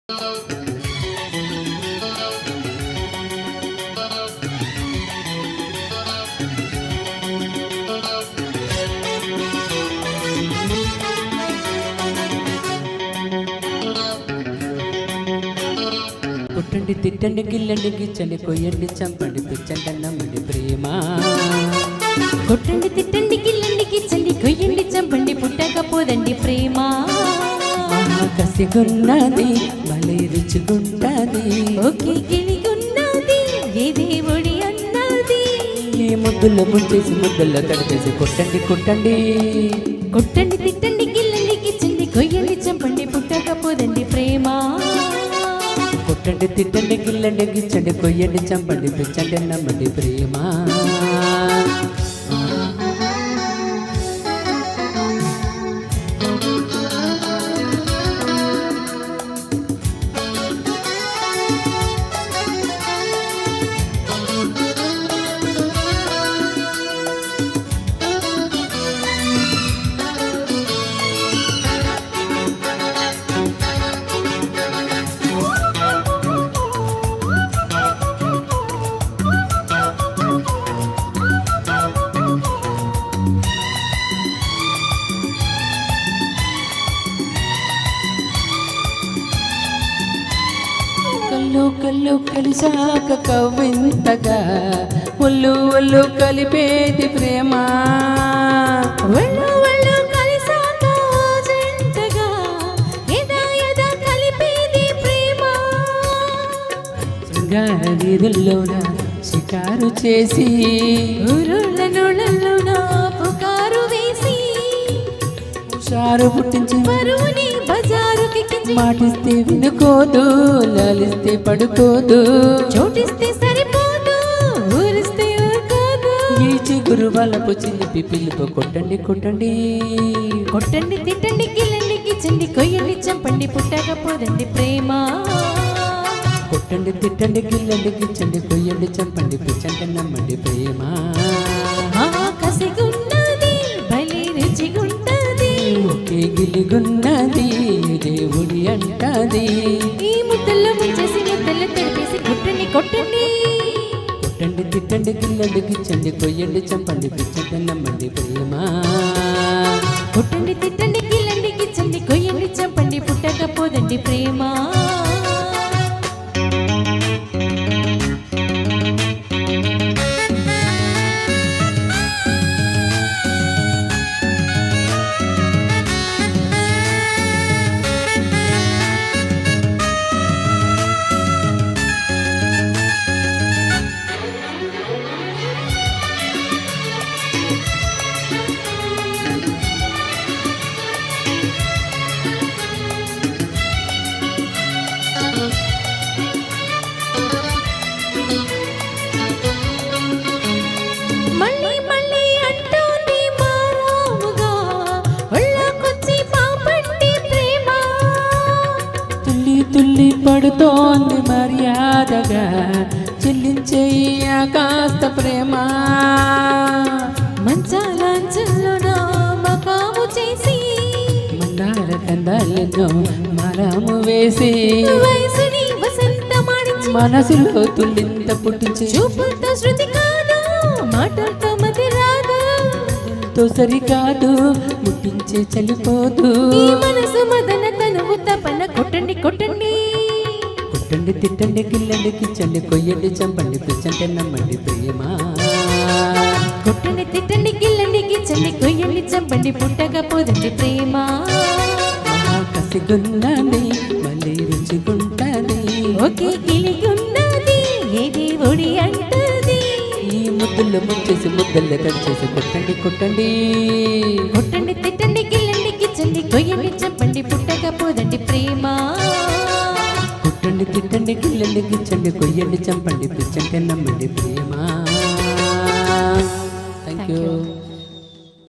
కొట్టండి తిట్టండి గిల్లండి గిచ్చండి కొయ్యండి చంపండి పిచ్చండి నమ్మండి ప్రేమ. కొట్టండి తిట్టండి గిల్లండి గిచ్చండి కొయ్యండి చంపండి పుట్టకపోదండి ప్రేమ. కసిగున్నది భలే రుచిగుంటది ఓకే గిలిగున్నది ఏ దేవుడి అన్నది. ఈ ముద్దుల్లో ముంచేసి ముద్దుల్లో తడిపేసి కొట్టండి కొట్టండి. కొట్టండి తిట్టండి గిల్లండి గిచ్చండి కొయ్యండి చంపండి పుట్టకపోదండి ప్రేమ. కొట్టండి తిట్టండి గిల్లండి గిచ్చండి కొయ్యండి చంపండి పిచ్చండి నమ్మండి ప్రేమ. కళ్ళు కళ్ళు కలిసాక కవ్వింతగా ఒళ్ళు ఒళ్ళు కలిపేది ప్రేమ. ఒళ్ళు ఒళ్ళు కలిసాక జంటగా ఎదా ఎదా కలిపేది ప్రేమ. శృంగార వీధుల్లోన షికారు చేసి ఊరుళ్ళలోన పుకారు వేసి హుషారు పుట్టించి బరువుని బజారుకి మాటిస్తే వినుకోదు లాలిస్తే పడుకోదు చోటిస్తే సరిపోదు ఊరిస్తే ఊరుకోదు. ఈ చిగురు వలపు చిలిపి పిలుపు కొట్టండి కొట్టండి. కొట్టండి తిట్టండి గిల్లండి గిచ్చండి కొయ్యండి చంపండి పుట్టకపోదండి ప్రేమ. కొట్టండి తిట్టండి గిల్లండి గిచ్చండి కొయ్యండి చంపండి పిచ్చండి నమ్మండి ప్రేమ. కసిగున్నది భలే రుచిగుంటది ఒకే గిలిగున్నది దేవుడి అంటది. ఈ ముద్దల్లో ముంచేసి ముద్దల్లో తడిపేసి కొట్టండి కొట్టండి. కొట్టండి తిట్టండి గిల్లండి గిచ్చండి కొయ్యండి చంపండి పిచ్చండి నమ్మండి ప్రేమ. కొట్టండి తిట్టండి గిల్లండి గిచ్చండి కొయ్యండి చంపండి పుట్టకపోదండి ప్రేమ. మళ్ళీ మళ్ళీ అంటోంది మారాముగా ఒళ్ళకొచ్చి పాపండి ప్రేమ. తుల్లి తుల్లి పడుతోంది మర్యాదగా చెల్లించేయ్యా కాస్త ప్రేమ. మంచాలంచుల్లోన మకాము చేసి మందార కందాలెన్నో మరాము వేసి వయసుని వసంతమాడించి మనసులో తుల్లింత పుట్టించి చూపులతో శృతి కాదు మాటలతో మతి రాదు తో సరికాదు ముట్టించే చలిపోదు. ఈ మనసు మదన తనువు తపన కొట్టండి కొట్టండి. కొట్టండి తిట్టండి గిల్లండి కిచ్చండి కొయ్యండి చంపండి పిచ్చండి నమ్మండి ప్రేమ. కొట్టండి తిట్టండి గిల్లండి గిచ్చండి కొయ్యండి చంపండి పుట్టకపోదండి ప్రేమ. కసిగున్నది మళ్ళీ రుచిగుంటది ఒకే గిలిగున్నది ఏ దేవుడి అంటది. ఈ ముద్దుల్లో ముంచేసి ముద్దల్లో తడిచేసి కొట్టండి కొట్టండి. కొట్టండి తిట్టండి గిల్లండి గిచ్చండి కొయ్యండి చంపండి పుట్టకపోదండి ప్రేమ. కొట్టండి తిట్టండి గిల్లండి గిచ్చండి కొయ్యండి చంపండి పిచ్చండి నమ్మండి ప్రేమ. Thank you.